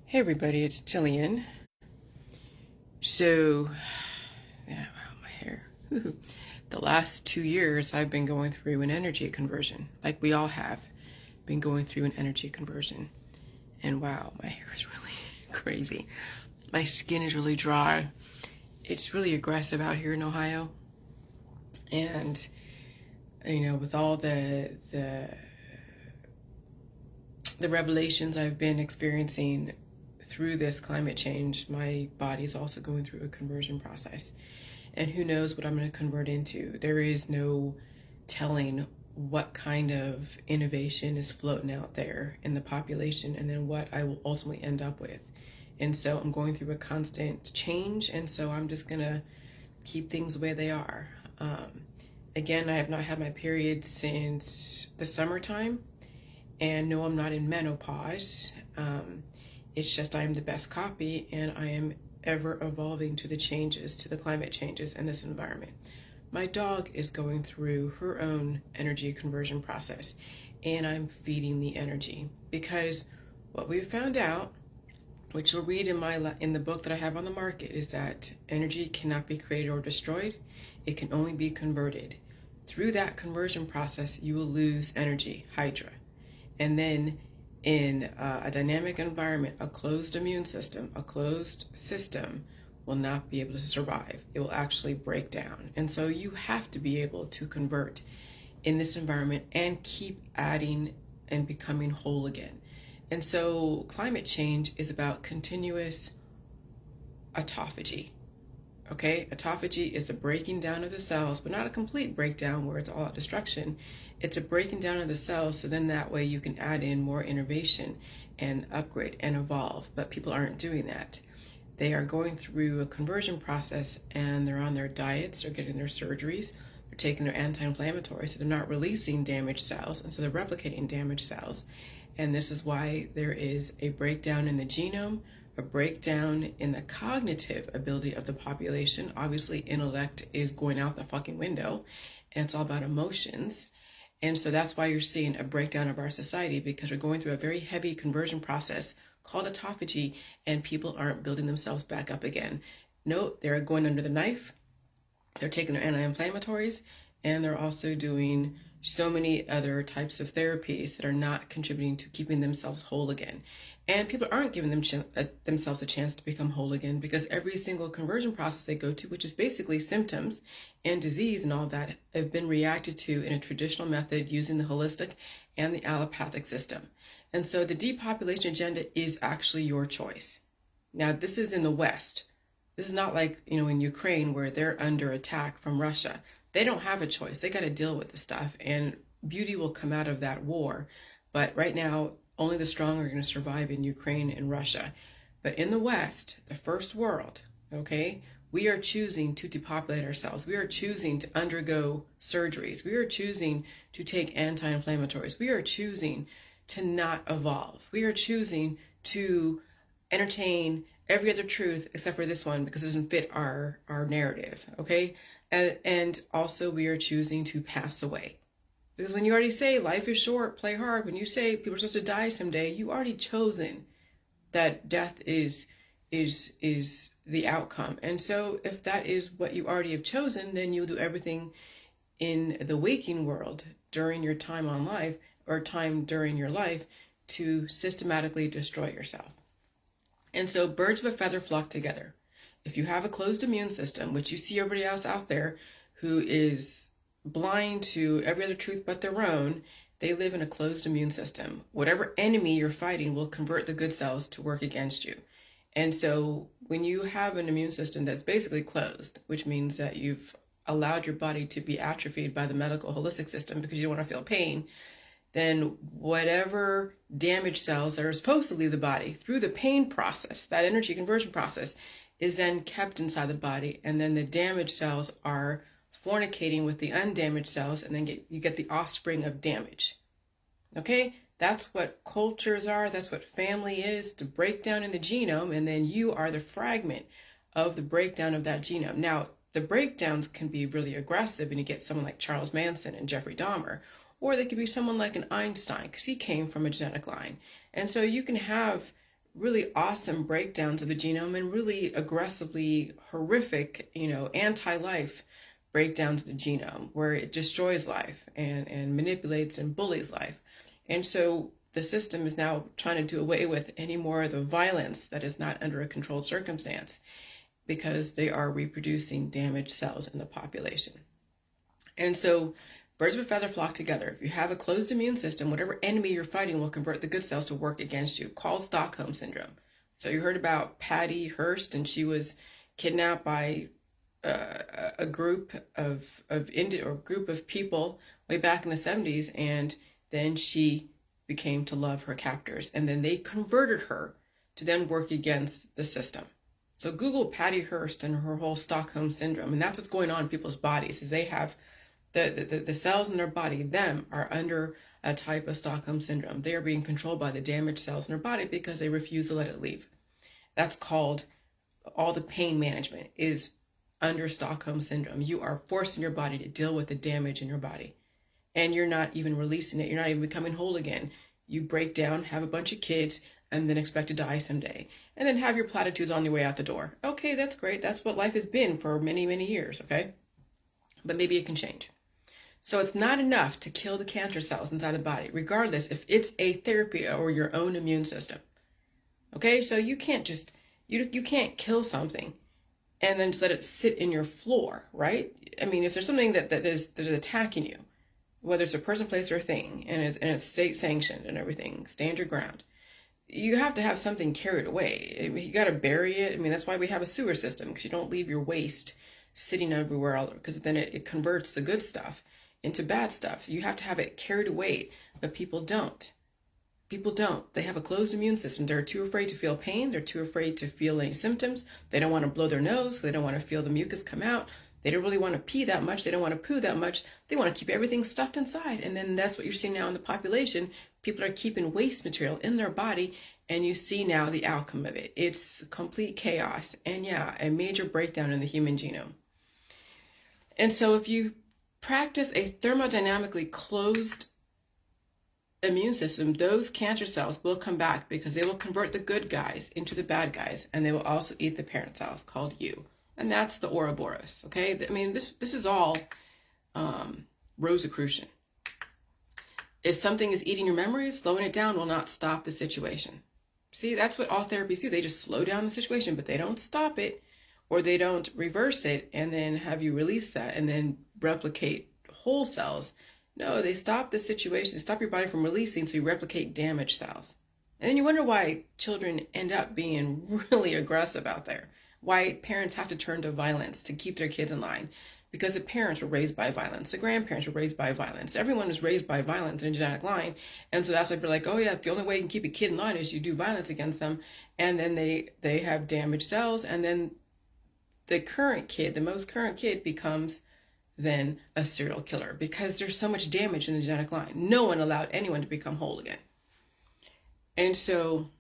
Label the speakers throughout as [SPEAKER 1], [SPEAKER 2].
[SPEAKER 1] Hey everybody, it's Jillian. So, yeah, wow, my hair. The last 2 years I've been going through an energy conversion, like we all have been going through an energy conversion. And wow, my hair is really crazy. My skin is really dry. It's really aggressive out here in Ohio. And, with all the revelations I've been experiencing through this climate change, my body is also going through a conversion process. And who knows what I'm going to convert into. There is no telling what kind of innovation is floating out there in the population and then what I will ultimately end up with. And so I'm going through a constant change, and so I'm just going to keep things the way they are. Again, I have not had my period since the summertime. And no, I'm not in menopause. It's just I am the best copy, and I am ever evolving to the changes, to the climate changes in this environment. My dog is going through her own energy conversion process, and I'm feeding the energy because what we've found out, which you'll read in the book that I have on the market, is that energy cannot be created or destroyed. It can only be converted. Through that conversion process, you will lose energy, Hydra. And then in a dynamic environment, a closed immune system, a closed system will not be able to survive. It will actually break down. And so you have to be able to convert in this environment and keep adding and becoming whole again. And so climate change is about continuous autophagy. Okay, autophagy is the breaking down of the cells, but not a complete breakdown where it's all out destruction. It's a breaking down of the cells, so then that way you can add in more innovation and upgrade and evolve. But people aren't doing that. They are going through a conversion process, and they're on their diets, they're getting their surgeries, they're taking their anti-inflammatories, so they're not releasing damaged cells, and so they're replicating damaged cells. And this is why there is a breakdown in the genome, a breakdown in the cognitive ability of the population. Obviously, intellect is going out the fucking window, and it's all about emotions. And so that's why you're seeing a breakdown of our society, because we're going through a very heavy conversion process called autophagy, and people aren't building themselves back up again. No, they're going under the knife. They're taking their anti-inflammatories, and they're also doing so many other types of therapies that are not contributing to keeping themselves whole again. And people aren't giving themselves a chance to become whole again, because every single conversion process they go to, which is basically symptoms and disease and all that, have been reacted to in a traditional method using the holistic and the allopathic system. And so the depopulation agenda is actually your choice. Now, this is in the West. This is not like, in Ukraine where they're under attack from Russia. They don't have a choice. They got to deal with the stuff, and beauty will come out of that war. But right now, only the strong are going to survive in Ukraine and Russia. But in the West, the first world, okay, we are choosing to depopulate ourselves. We are choosing to undergo surgeries. We are choosing to take anti-inflammatories. We are choosing to not evolve. We are choosing to entertain every other truth except for this one because it doesn't fit our narrative, okay? And also we are choosing to pass away. Because when you already say life is short, play hard, when you say people are supposed to die someday, you already chosen that death is the outcome. And so if that is what you already have chosen, then you'll do everything in the waking world during your time on life or time during your life to systematically destroy yourself. And so birds of a feather flock together. If you have a closed immune system, which you see everybody else out there who is blind to every other truth but their own, they live in a closed immune system. Whatever enemy you're fighting will convert the good cells to work against you. And so when you have an immune system that's basically closed, which means that you've allowed your body to be atrophied by the medical holistic system because you don't want to feel pain, then whatever damaged cells that are supposed to leave the body through the pain process, that energy conversion process, is then kept inside the body. And then the damaged cells are fornicating with the undamaged cells, and then you get the offspring of damage. Okay? That's what cultures are. That's what family is, to break down in the genome, and then you are the fragment of the breakdown of that genome. Now, the breakdowns can be really aggressive, and you get someone like Charles Manson and Jeffrey Dahmer, or they could be someone like an Einstein, because he came from a genetic line. And so you can have really awesome breakdowns of the genome and really aggressively horrific, anti-life breakdowns of the genome where it destroys life and manipulates and bullies life. And so the system is now trying to do away with any more of the violence that is not under a controlled circumstance because they are reproducing damaged cells in the population. And so birds of a feather flock together. If you have a closed immune system, whatever enemy you're fighting will convert the good cells to work against you, called Stockholm syndrome. So you heard about Patty Hearst, and she was kidnapped by a group of people way back in the 70s, and then she became to love her captors, and then they converted her to then work against the system. So Google Patty Hearst and her whole Stockholm syndrome, and that's what's going on in people's bodies, is they have the cells in their body, them, are under a type of Stockholm syndrome. They are being controlled by the damaged cells in their body because they refuse to let it leave. That's called, all the pain management is under Stockholm syndrome. You are forcing your body to deal with the damage in your body. And you're not even releasing it. You're not even becoming whole again. You break down, have a bunch of kids, and then expect to die someday. And then have your platitudes on your way out the door. Okay, that's great. That's what life has been for many, many years, okay? But maybe it can change. So it's not enough to kill the cancer cells inside the body, regardless if it's a therapy or your own immune system. Okay, so you can't just, you can't kill something and then just let it sit in your floor, right? I mean, if there's something that is attacking you, whether it's a person, place, or a thing, and it's state sanctioned and everything, stand your ground. You have to have something carried away. I mean, you got to bury it. I mean, that's why we have a sewer system, because you don't leave your waste sitting everywhere else, because then it converts the good stuff into bad stuff. You have to have it carried away, but people don't. People don't. They have a closed immune system. They're too afraid to feel pain. They're too afraid to feel any symptoms. They don't want to blow their nose. They don't want to feel the mucus come out. They don't really want to pee that much. They don't want to poo that much. They want to keep everything stuffed inside. And then that's what you're seeing now in the population. People are keeping waste material in their body, and you see now the outcome of it. It's complete chaos and, yeah, a major breakdown in the human genome. And so if you practice a thermodynamically closed immune system, those cancer cells will come back because they will convert the good guys into the bad guys, and they will also eat the parent cells called you. And that's the ouroboros, okay? I mean, this is all Rosicrucian. If something is eating your memories, slowing it down will not stop the situation. See, that's what all therapies do. They just slow down the situation, but they don't stop it, or they don't reverse it and then have you release that and then replicate whole cells. No, they stop the situation, stop your body from releasing, so you replicate damaged cells. And then you wonder why children end up being really aggressive out there. Why parents have to turn to violence to keep their kids in line. Because the parents were raised by violence. The grandparents were raised by violence. Everyone was raised by violence in a genetic line. And so that's why they're like, oh yeah, the only way you can keep a kid in line is you do violence against them. And then they have damaged cells. And then the most current kid becomes then a serial killer because there's so much damage in the genetic line. No one allowed anyone to become whole again. And so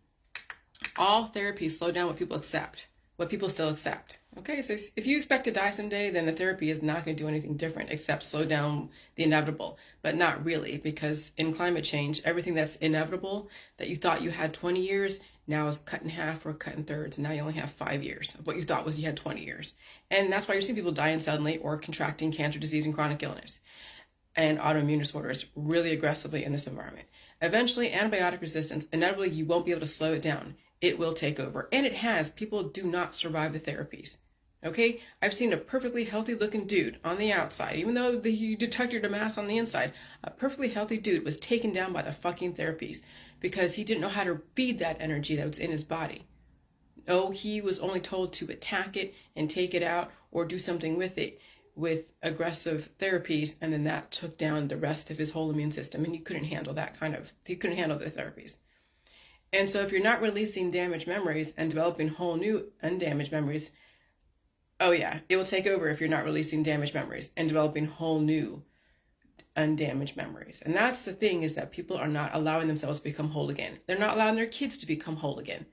[SPEAKER 1] all therapies slow down what people accept, what people still accept. Okay, so if you expect to die someday, then the therapy is not going to do anything different except slow down the inevitable, but not really, because in climate change, everything that's inevitable that you thought you had 20 years now is cut in half or cut in thirds, and now you only have 5 years of what you thought was you had 20 years. And that's why you're seeing people dying suddenly or contracting cancer disease and chronic illness and autoimmune disorders really aggressively in this environment. Eventually, antibiotic resistance, inevitably, you won't be able to slow it down. It will take over. And it has. People do not survive the therapies. Okay? I've seen a perfectly healthy looking dude on the outside, even though you detected a mass on the inside, a perfectly healthy dude was taken down by the fucking therapies because he didn't know how to feed that energy that was in his body. Oh, he was only told to attack it and take it out or do something with it with aggressive therapies, and then that took down the rest of his whole immune system, and he couldn't handle he couldn't handle the therapies. And so if you're not releasing damaged memories and developing whole new undamaged memories, oh yeah, it will take over if you're not releasing damaged memories and developing whole new undamaged memories. And that's the thing, is that people are not allowing themselves to become whole again. They're not allowing their kids to become whole again.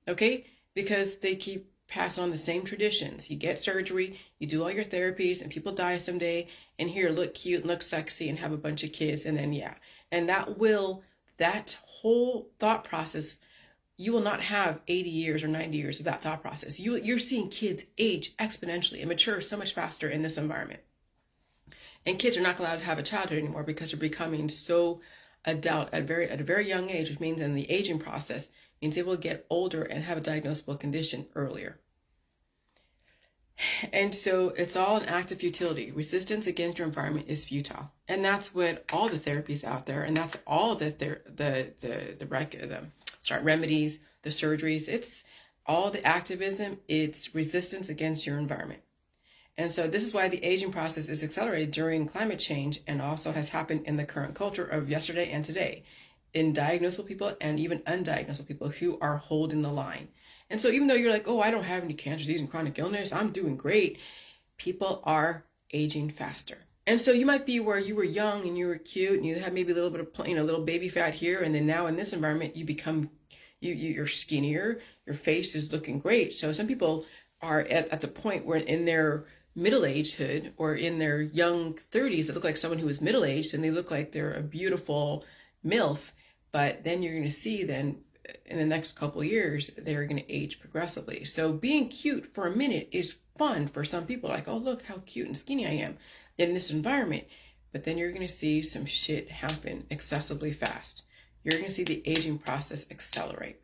[SPEAKER 1] Okay? Because they keep passing on the same traditions. You get surgery, you do all your therapies, and people die someday, and here, look cute and look sexy and have a bunch of kids, and then yeah. And that whole thought process you will not have 80 years or 90 years of that thought process. You're seeing kids age exponentially and mature so much faster in this environment. And kids are not allowed to have a childhood anymore because they're becoming so adult at a very young age, which means in the aging process means they will get older and have a diagnosable condition earlier. And so it's all an act of futility. Resistance against your environment is futile. And that's what all the therapies out there, and that's all the remedies, the surgeries, it's all the activism, it's resistance against your environment. And so this is why the aging process is accelerated during climate change and also has happened in the current culture of yesterday and today in diagnosable people and even undiagnosable people who are holding the line. And so even though you're like, oh, I don't have any cancer, disease, and chronic illness, I'm doing great, people are aging faster. And so you might be where you were young and you were cute and you had maybe a little bit of, little baby fat here. And then now in this environment, you become, you're skinnier, your face is looking great. So some people are at the point where in their middle-agedhood or in their young 30s, they look like someone who is middle-aged and they look like they're a beautiful MILF. But then you're going to see then in the next couple of years, they're going to age progressively. So being cute for a minute is fun for some people. Like, oh, look how cute and skinny I am in this environment. But then you're going to see some shit happen excessively fast. You're going to see the aging process accelerate.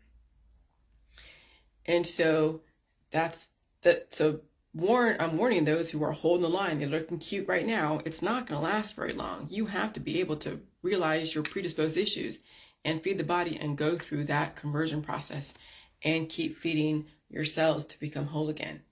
[SPEAKER 1] And so that's that. So I'm warning those who are holding the line. They're looking cute right now. It's not going to last very long. You have to be able to realize your predisposed issues and feed the body and go through that conversion process and keep feeding your cells to become whole again.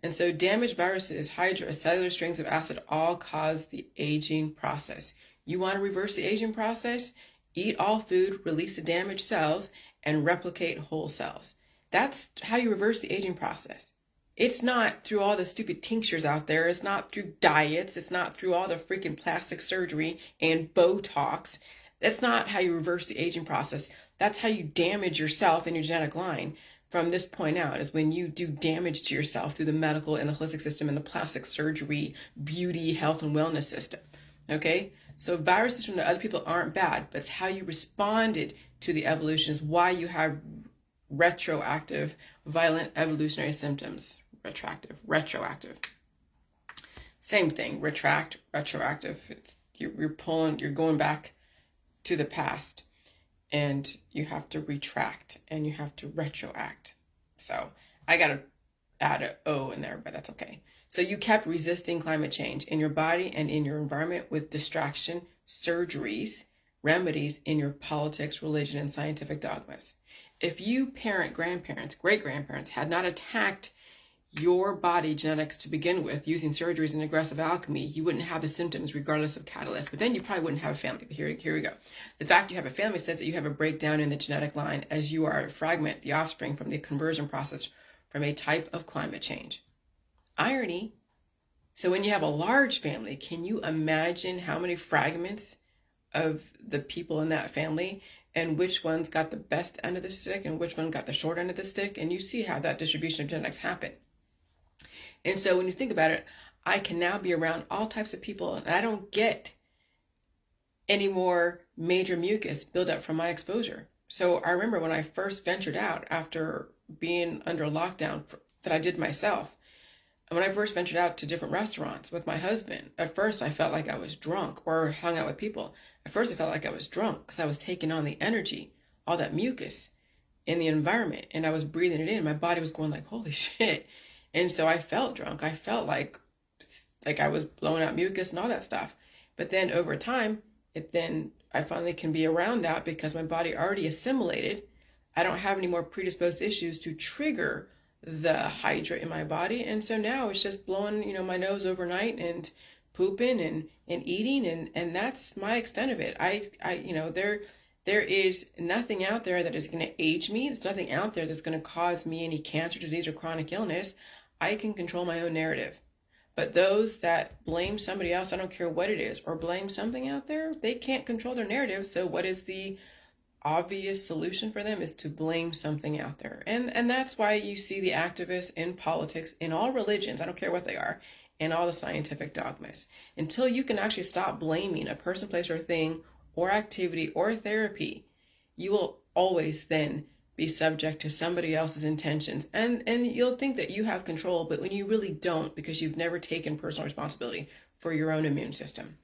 [SPEAKER 1] And so damaged viruses, hydra, cellular strings of acid all cause the aging process. You want to reverse the aging process? Eat all food, release the damaged cells, and replicate whole cells. That's how you reverse the aging process. It's not through all the stupid tinctures out there. It's not through diets. It's not through all the freaking plastic surgery and Botox. That's not how you reverse the aging process. That's how you damage yourself and your genetic line from this point out, is when you do damage to yourself through the medical and the holistic system and the plastic surgery, beauty, health, and wellness system. Okay? So viruses from the other people aren't bad, but it's how you responded to the evolution is why you have retroactive, violent evolutionary symptoms. Retroactive. Same thing, retroactive. You're going back to the past, and you have to retract and you have to retroact. So I got to add an O in there, but that's okay. So you kept resisting climate change in your body and in your environment with distraction, surgeries, remedies in your politics, religion, and scientific dogmas. If you grandparents, great-grandparents had not attacked your body genetics to begin with using surgeries and aggressive alchemy, you wouldn't have the symptoms regardless of catalyst. But then you probably wouldn't have a family. But here we go. The fact you have a family says that you have a breakdown in the genetic line as you are a fragment, the offspring from the conversion process from a type of climate change. Irony. So when you have a large family, can you imagine how many fragments of the people in that family and which ones got the best end of the stick and which one got the short end of the stick? And you see how that distribution of genetics happened. And so when you think about it, I can now be around all types of people and I don't get any more major mucus buildup from my exposure. So I remember when I first ventured out after being under lockdown that I did myself, and when I first ventured out to different restaurants with my husband, at first I felt like I was drunk, or hung out with people. At first I felt like I was drunk because I was taking on the energy, all that mucus in the environment, and I was breathing it in. My body was going like, holy shit. And so I felt drunk. I felt like I was blowing out mucus and all that stuff. But then over time, I finally can be around that because my body already assimilated. I don't have any more predisposed issues to trigger the hydra in my body. And so now it's just blowing, my nose overnight and pooping and eating. And that's my extent of it. There is nothing out there that is going to age me. There's nothing out there that's going to cause me any cancer, disease, or chronic illness. I can control my own narrative. But those that blame somebody else, I don't care what it is, or blame something out there, they can't control their narrative. So what is the obvious solution for them is to blame something out there. And that's why you see the activists in politics, in all religions, I don't care what they are, and all the scientific dogmas. Until you can actually stop blaming a person, place, or thing, or activity, or therapy, you will always then be subject to somebody else's intentions. And you'll think that you have control, but when you really don't, because you've never taken personal responsibility for your own immune system.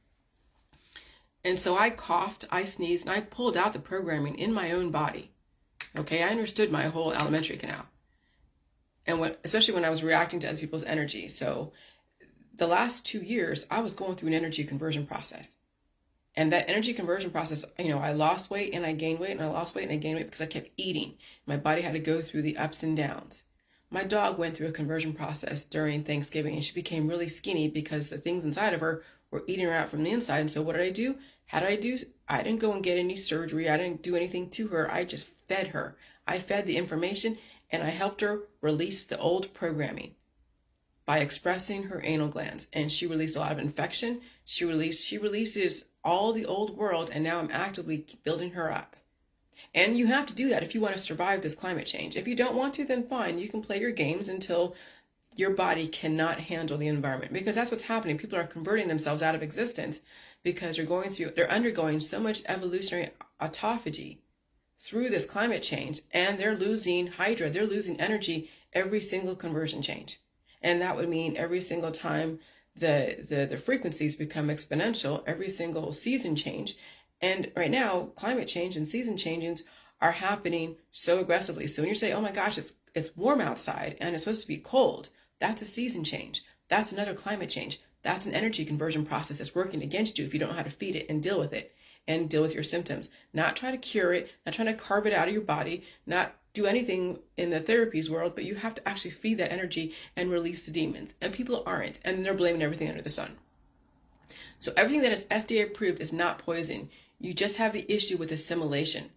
[SPEAKER 1] And so I coughed, I sneezed, and I pulled out the programming in my own body. Okay, I understood my whole alimentary canal. And especially when I was reacting to other people's energy. So the last 2 years, I was going through an energy conversion process. And that energy conversion process, I lost weight and I gained weight, and I lost weight and I gained weight because I kept eating. My body had to go through the ups and downs. My dog went through a conversion process during Thanksgiving, and she became really skinny because the things inside of her were eating her out from the inside. And so what did I do? I didn't go and get any surgery. I didn't do anything to her. I just fed her. I fed the information, and I helped her release the old programming by expressing her anal glands. And she released a lot of infection. She releases all the old world, and now I'm actively building her up. And you have to do that if you want to survive this climate change. If you don't want to, then fine. You can play your games until your body cannot handle the environment, because that's what's happening. People are converting themselves out of existence because they're undergoing so much evolutionary autophagy through this climate change, and they're losing hydra, they're losing energy every single conversion change. And that would mean every single time the frequencies become exponential, every single season change. And right now, climate change and season changes are happening so aggressively. So when you say, oh my gosh, it's warm outside and it's supposed to be cold, that's a season change. That's another climate change. That's an energy conversion process that's working against you if you don't know how to feed it and deal with it and deal with your symptoms. Not try to cure it, not trying to carve it out of your body, not do anything in the therapies world, but you have to actually feed that energy and release the demons. And people aren't, and they're blaming everything under the sun. So everything that is FDA approved is not poison. You just have the issue with assimilation.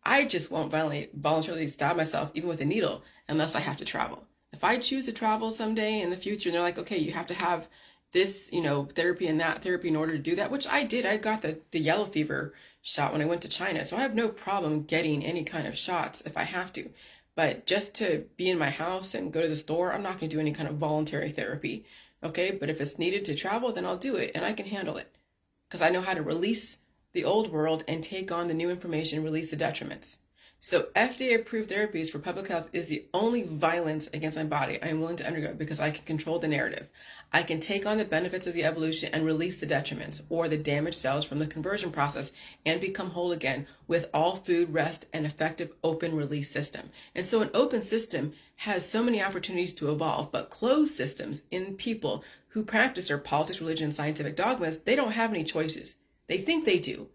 [SPEAKER 1] I just won't voluntarily stab myself, even with a needle, unless I have to travel. If I choose to travel someday in the future, and they're like, okay, you have to have this, therapy and that therapy in order to do that, which I did. I got the yellow fever shot when I went to China. So I have no problem getting any kind of shots if I have to. But just to be in my house and go to the store, I'm not going to do any kind of voluntary therapy. Okay, but if it's needed to travel, then I'll do it, and I can handle it because I know how to release the old world and take on the new information, release the detriments. So FDA-approved therapies for public health is the only violence against my body I am willing to undergo because I can control the narrative. I can take on the benefits of the evolution and release the detriments or the damaged cells from the conversion process and become whole again with all food, rest, and effective open release system. And so an open system has so many opportunities to evolve, but closed systems in people who practice their politics, religion, and scientific dogmas, they don't have any choices. They think they do.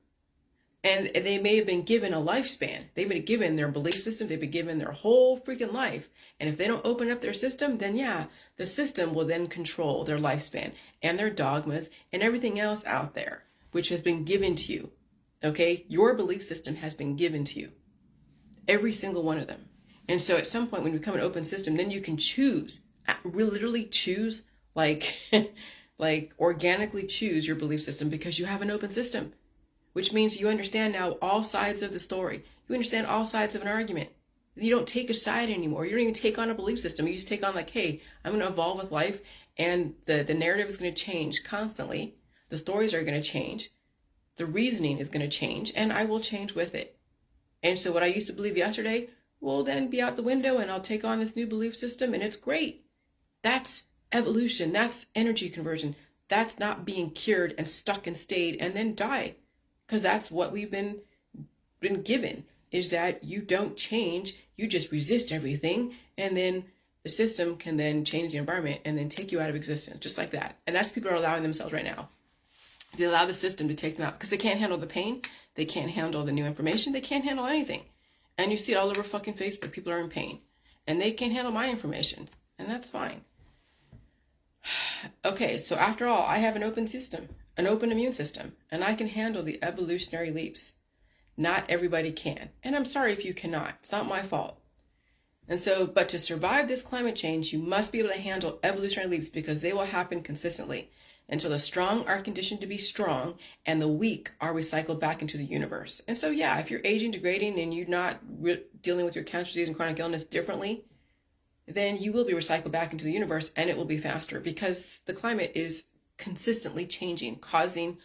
[SPEAKER 1] And they may have been given a lifespan. They've been given their belief system. They've been given their whole freaking life. And if they don't open up their system, then yeah, the system will then control their lifespan and their dogmas and everything else out there, which has been given to you. Okay? Your belief system has been given to you. Every single one of them. And so at some point when you become an open system, then you can choose, literally choose, like organically choose your belief system because you have an open system. Which means you understand now all sides of the story. You understand all sides of an argument. You don't take a side anymore. You don't even take on a belief system. You just take on like, hey, I'm going to evolve with life, and the narrative is going to change constantly. The stories are going to change. The reasoning is going to change, and I will change with it. And so what I used to believe yesterday will then be out the window, and I'll take on this new belief system, and it's great. That's evolution. That's energy conversion. That's not being cured and stuck and stayed and then die. Because that's what we've been given, is that you don't change, you just resist everything, and then the system can then change the environment and then take you out of existence, just like that. And that's what people are allowing themselves right now. They allow the system to take them out because they can't handle the pain, they can't handle the new information, they can't handle anything. And you see it all over fucking Facebook, people are in pain. And they can't handle my information, and that's fine. Okay, so after all, I have an open system. An open immune system, and I can handle the evolutionary leaps. Not everybody can, and I'm sorry if you cannot. It's not my fault. And so, but to survive this climate change, you must be able to handle evolutionary leaps because they will happen consistently until the strong are conditioned to be strong and the weak are recycled back into the universe. And so, yeah, if you're aging, degrading, and you're not dealing with your cancer disease and chronic illness differently, then you will be recycled back into the universe, and it will be faster because the climate is consistently changing, causing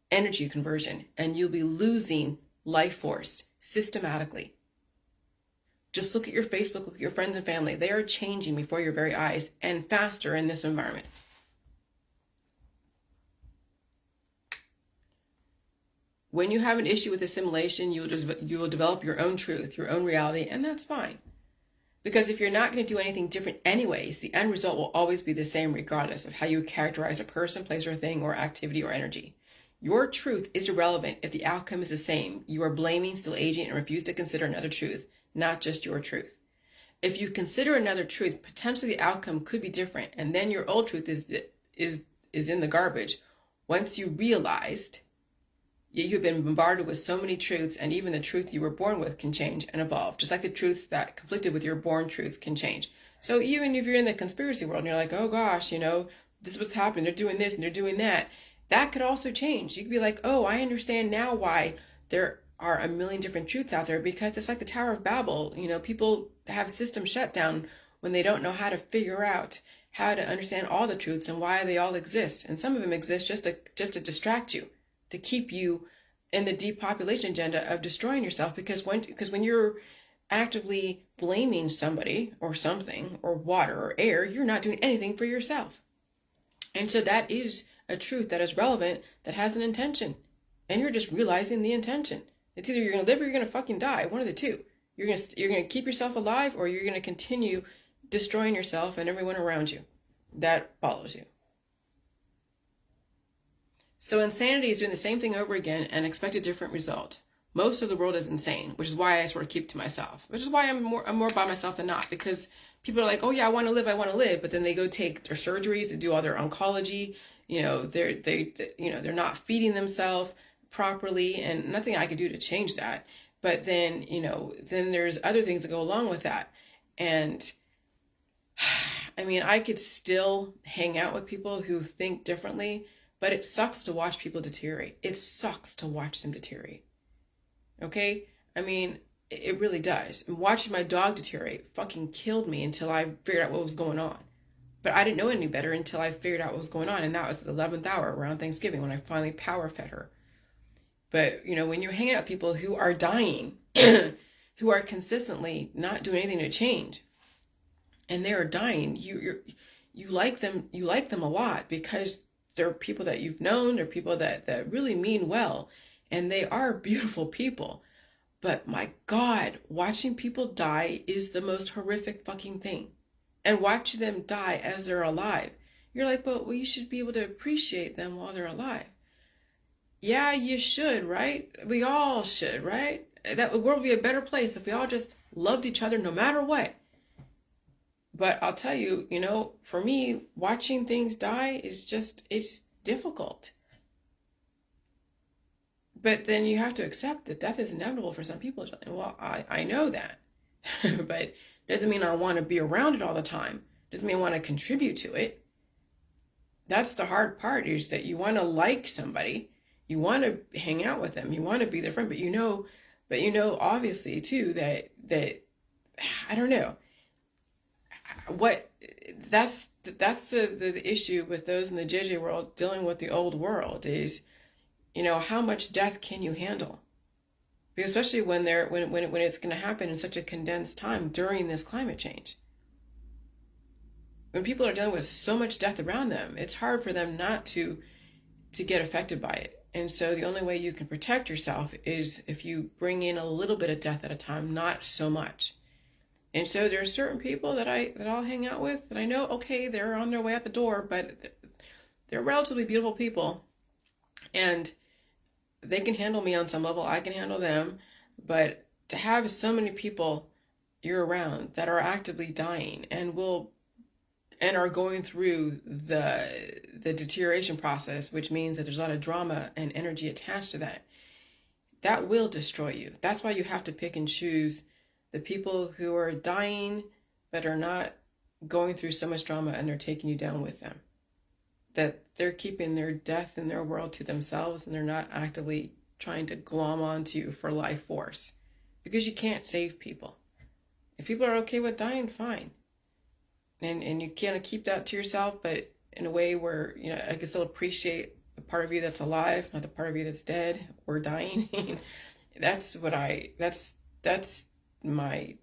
[SPEAKER 1] energy conversion, and you'll be losing life force systematically. Just look at your Facebook, look at your friends and family. They are changing before your very eyes and faster in this environment. When you have an issue with assimilation, you will develop your own truth, your own reality, and that's fine. Because if you're not going to do anything different anyways, the end result will always be the same regardless of how you characterize a person, place, or thing, or activity, or energy. Your truth is irrelevant if the outcome is the same. You are blaming, still aging, and refuse to consider another truth, not just your truth. If you consider another truth, potentially the outcome could be different, and then your old truth is in the garbage. Once you realized you've been bombarded with so many truths, and even the truth you were born with can change and evolve, just like the truths that conflicted with your born truth can change. So even if you're in the conspiracy world and you're like, oh gosh, this is what's happening, they're doing this and they're doing that, that could also change. You could be like, oh, I understand now why there are a million different truths out there, because it's like the Tower of Babel. People have systems shut down when they don't know how to figure out how to understand all the truths and why they all exist. And some of them exist just to distract you, to keep you in the depopulation agenda of destroying yourself, because when you're actively blaming somebody or something or water or air, you're not doing anything for yourself. And so that is a truth that is relevant, that has an intention, and you're just realizing the intention. It's either you're going to live or you're going to fucking die, one of the two. You're going to keep yourself alive, or you're going to continue destroying yourself and everyone around you that follows you. So insanity is doing the same thing over again and expect a different result. Most of the world is insane, which is why I sort of keep to myself, which is why I'm more by myself than not, because people are like, oh yeah, I want to live, but then they go take their surgeries, they do all their oncology, they're not feeding themselves properly, and nothing I could do to change that. But then, then there's other things that go along with that. And I could still hang out with people who think differently, but it sucks to watch people deteriorate. It sucks to watch them deteriorate. Okay? It really does. Watching my dog deteriorate fucking killed me until I figured out what was going on. But I didn't know any better until I figured out what was going on. And that was the 11th hour around Thanksgiving when I finally power fed her. But, when you're hanging out with people who are dying, who are consistently not doing anything to change, and they are dying, you like them a lot, because they're people that you've known, they're people that really mean well, and they are beautiful people. But my God, watching people die is the most horrific fucking thing. And watching them die as they're alive, you're like, well, you should be able to appreciate them while they're alive. Yeah, you should, right? We all should, right? That the world would be a better place if we all just loved each other no matter what. But I'll tell you, for me, watching things die is it's difficult. But then you have to accept that death is inevitable for some people. Well, I know that. But doesn't mean I want to be around it all the time. Doesn't mean I want to contribute to it. That's the hard part, is that you want to like somebody. You want to hang out with them. You want to be their friend. But obviously, too, that I don't know. That's the issue with those in the JJ world dealing with the old world is, how much death can you handle? Because especially when it's going to happen in such a condensed time during this climate change. When people are dealing with so much death around them, it's hard for them not to get affected by it. And so the only way you can protect yourself is if you bring in a little bit of death at a time, not so much. And so there are certain people that I'll hang out with that I know, okay, they're on their way out the door, but they're relatively beautiful people, and they can handle me on some level. I can handle them. But to have so many people year round that are actively dying and are going through the deterioration process, which means that there's a lot of drama and energy attached to that will destroy you. That's why you have to pick and choose the people who are dying but are not going through so much drama, and they're taking you down with them. That they're keeping their death in their world to themselves, and they're not actively trying to glom onto you for life force. Because you can't save people. If people are okay with dying, fine. And you can't keep that to yourself, but in a way where, I can still appreciate the part of you that's alive, not the part of you that's dead or dying. That's my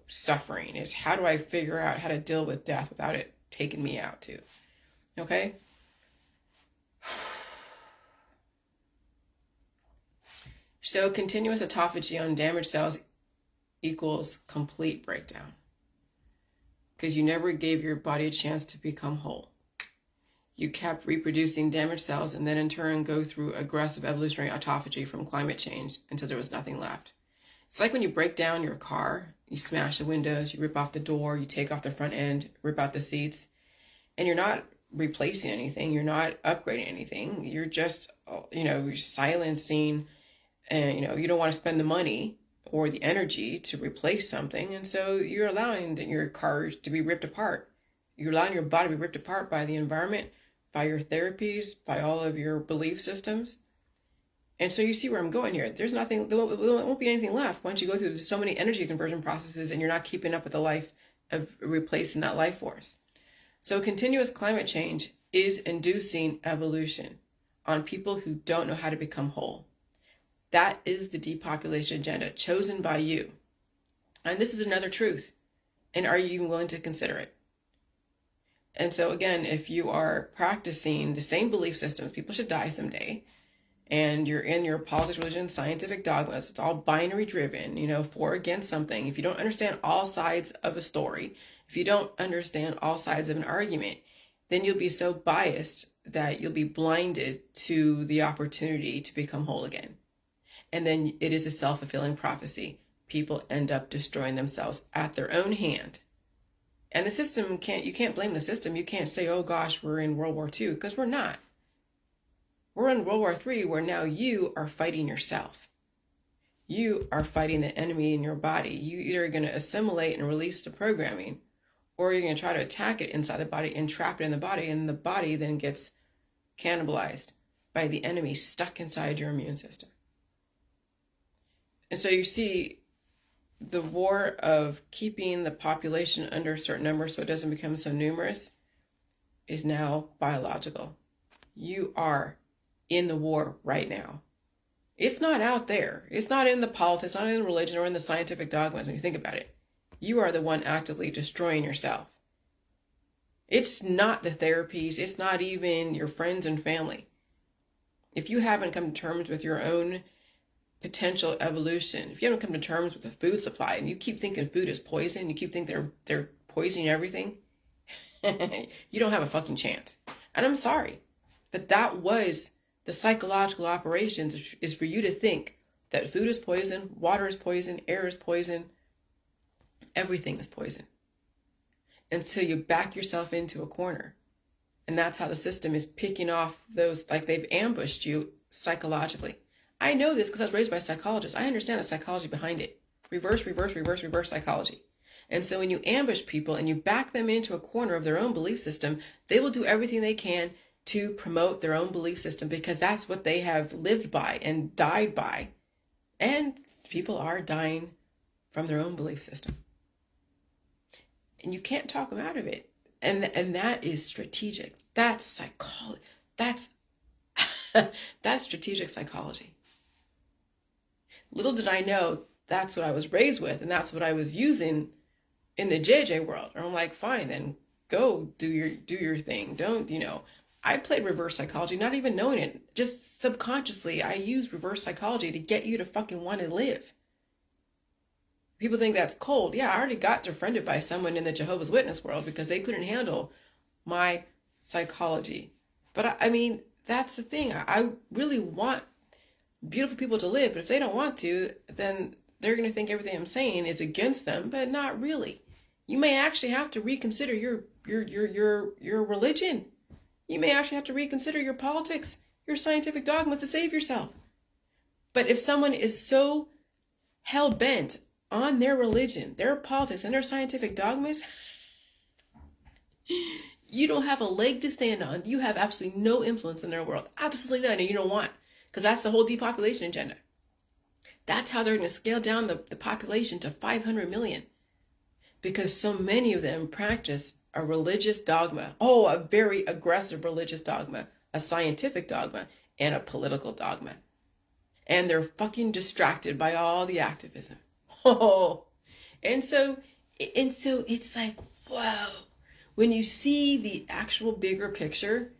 [SPEAKER 1] suffering. Is how do I figure out how to deal with death without it taking me out too? Okay? So continuous autophagy on damaged cells equals complete breakdown. Because you never gave your body a chance to become whole. You kept reproducing damaged cells and then in turn go through aggressive evolutionary autophagy from climate change until there was nothing left. It's like when you break down your car, you smash the windows, you rip off the door, you take off the front end, rip out the seats, and you're not replacing anything, you're not upgrading anything, you're just, you're silencing, and, you don't want to spend the money or the energy to replace something, and so you're allowing your car to be ripped apart. You're allowing your body to be ripped apart by the environment, by your therapies, by all of your belief systems. And so you see where I'm going here. There won't be anything left once you go through so many energy conversion processes and you're not keeping up with the life of replacing that life force. So continuous climate change is inducing evolution on people who don't know how to become whole. That is the depopulation agenda chosen by you. And this is another truth. And are you even willing to consider it? And so again, if you are practicing the same belief systems, people should die someday, and you're in your politics, religion, scientific dogmas, it's all binary driven, for or against something. If you don't understand all sides of a story, if you don't understand all sides of an argument, then you'll be so biased that you'll be blinded to the opportunity to become whole again. And then it is a self-fulfilling prophecy. People end up destroying themselves at their own hand. And the system you can't blame the system. You can't say, oh gosh, we're in World War II, because we're not. We're in World War III, where now you are fighting yourself. You are fighting the enemy in your body. You either are going to assimilate and release the programming, or you're going to try to attack it inside the body and trap it in the body, and the body then gets cannibalized by the enemy stuck inside your immune system. And so you see, the war of keeping the population under a certain number so it doesn't become so numerous is now biological. You are in the war right now. It's not out there. It's not in the politics, not in the religion or in the scientific dogmas when you think about it. You are the one actively destroying yourself. It's not the therapies. It's not even your friends and family. If you haven't come to terms with your own potential evolution, if you haven't come to terms with the food supply and you keep thinking food is poison, you keep thinking they're poisoning everything, you don't have a fucking chance. And I'm sorry, but that was the psychological operations, is for you to think that food is poison, water is poison, air is poison, everything is poison. And so you back yourself into a corner. And that's how the system is picking off those, like they've ambushed you psychologically. I know this because I was raised by psychologists. I understand the psychology behind it. Reverse psychology. And so when you ambush people and you back them into a corner of their own belief system, they will do everything they can to promote their own belief system, because that's what they have lived by and died by. And people are dying from their own belief system. And you can't talk them out of it. And that is strategic. That's psychology. That's strategic psychology. Little did I know that's what I was raised with, and that's what I was using in the JJ world. And I'm like, fine, then go do your thing. Don't, I played reverse psychology, not even knowing it. Just subconsciously, I used reverse psychology to get you to fucking want to live. People think that's cold. Yeah, I already got befriended by someone in the Jehovah's Witness world because they couldn't handle my psychology. But I mean, that's the thing. I really want beautiful people to live, but if they don't want to, then they're going to think everything I'm saying is against them, but not really. You may actually have to reconsider your religion. You may actually have to reconsider your politics, your scientific dogmas to save yourself. But if someone is so hell-bent on their religion, their politics, and their scientific dogmas, you don't have a leg to stand on. You have absolutely no influence in their world. Absolutely none, and you don't want. Because that's the whole depopulation agenda. That's how they're going to scale down the population to 500 million. Because so many of them practice a religious dogma. Oh, a very aggressive religious dogma, a scientific dogma, and a political dogma. And they're fucking distracted by all the activism. Oh, And so, it's like, whoa. When you see the actual bigger picture,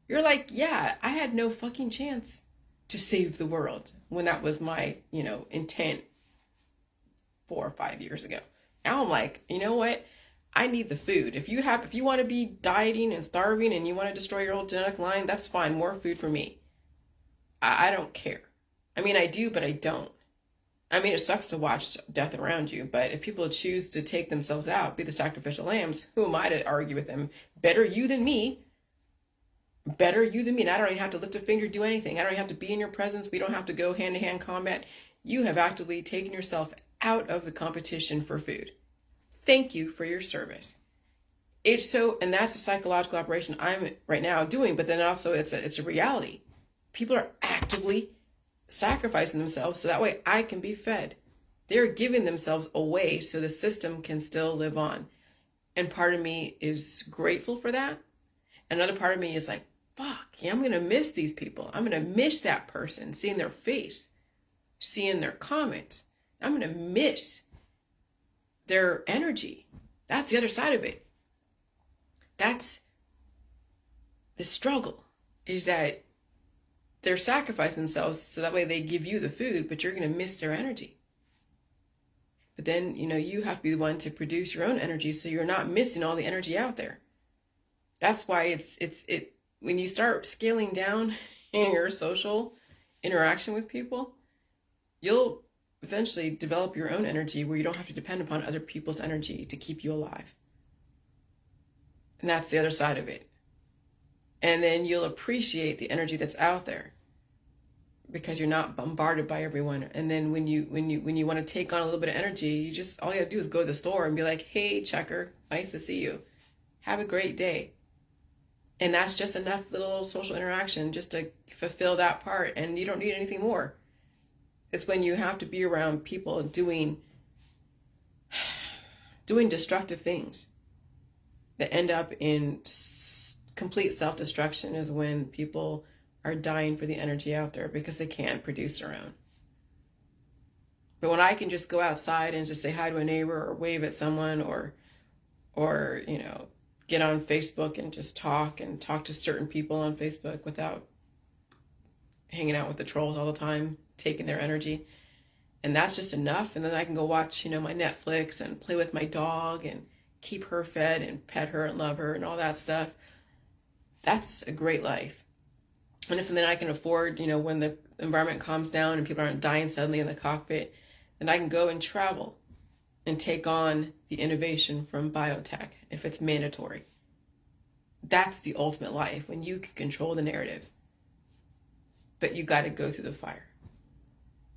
[SPEAKER 1] you're like, yeah, I had no fucking chance to save the world when that was my, intent 4 or 5 years ago. Now I'm like, you know what? I need the food. If you want to be dieting and starving and you want to destroy your whole genetic line, that's fine. More food for me. I don't care. I mean, I do, but I don't. I mean, it sucks to watch death around you, but if people choose to take themselves out, be the sacrificial lambs, who am I to argue with them? Better you than me. Better you than me. And I don't even have to lift a finger, do anything. I don't even have to be in your presence. We don't have to go hand-to-hand combat. You have actively taken yourself out of the competition for food. Thank you for your service. And that's a psychological operation I'm right now doing, but then also it's a reality. People are actively sacrificing themselves so that way I can be fed. They're giving themselves away so the system can still live on. And part of me is grateful for that. Another part of me is like, fuck, yeah, I'm going to miss these people. I'm going to miss that person, seeing their face, seeing their comments. I'm going to miss their energy. That's the other side of it. That's the struggle, is that they're sacrificing themselves so that way they give you the food, but you're going to miss their energy. But then, you have to be the one to produce your own energy so you're not missing all the energy out there. That's why when you start scaling down in your social interaction with people, you'll eventually develop your own energy where you don't have to depend upon other people's energy to keep you alive. And that's the other side of it. And then you'll appreciate the energy that's out there because you're not bombarded by everyone. And then when you want to take on a little bit of energy, all you gotta do is go to the store and be like, hey, checker, nice to see you. Have a great day. And that's just enough little social interaction just to fulfill that part. And you don't need anything more. It's when you have to be around people doing destructive things that end up in complete self-destruction, is when people are dying for the energy out there because they can't produce their own. But when I can just go outside and just say hi to a neighbor or wave at someone or get on Facebook and just talk to certain people on Facebook without hanging out with the trolls all the time, taking their energy. And that's just enough. And then I can go watch, my Netflix and play with my dog and keep her fed and pet her and love her and all that stuff. That's a great life. And if then I can afford, when the environment calms down and people aren't dying suddenly in the cockpit, then I can go and travel and take on the innovation from biotech if it's mandatory. That's the ultimate life, when you can control the narrative. But you got to go through the fire.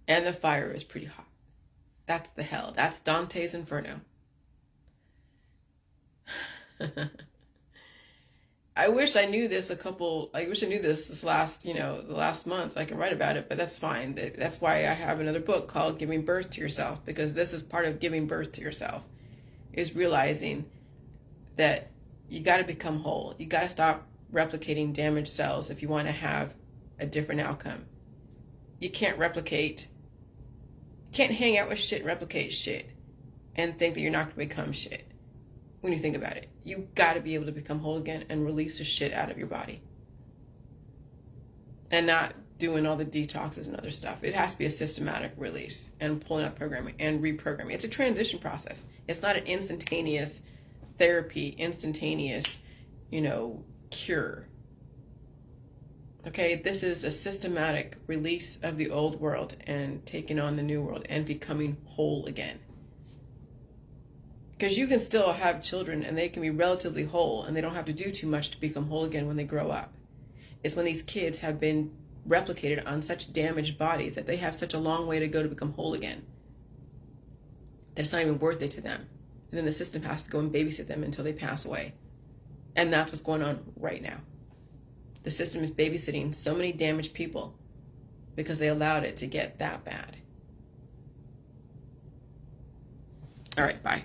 [SPEAKER 1] And the fire is pretty hot. That's the hell. That's Dante's Inferno. I wish I knew this this last, the last month. I can write about it, but that's fine. That's why I have another book called Giving Birth to Yourself, because this is part of giving birth to yourself, is realizing that you got to become whole. You got to stop replicating damaged cells if you want to have a different outcome. You can't hang out with shit and replicate shit and think that you're not going to become shit. When you think about it, you got to be able to become whole again and release the shit out of your body. And not doing all the detoxes and other stuff. It has to be a systematic release and pulling up programming and reprogramming. It's a transition process. It's not an instantaneous therapy, instantaneous, cure. Okay, this is a systematic release of the old world and taking on the new world and becoming whole again. Because you can still have children and they can be relatively whole and they don't have to do too much to become whole again when they grow up. It's when these kids have been replicated on such damaged bodies that they have such a long way to go to become whole again that it's not even worth it to them. And then the system has to go and babysit them until they pass away. And that's what's going on right now. The system is babysitting so many damaged people because they allowed it to get that bad. All right, bye.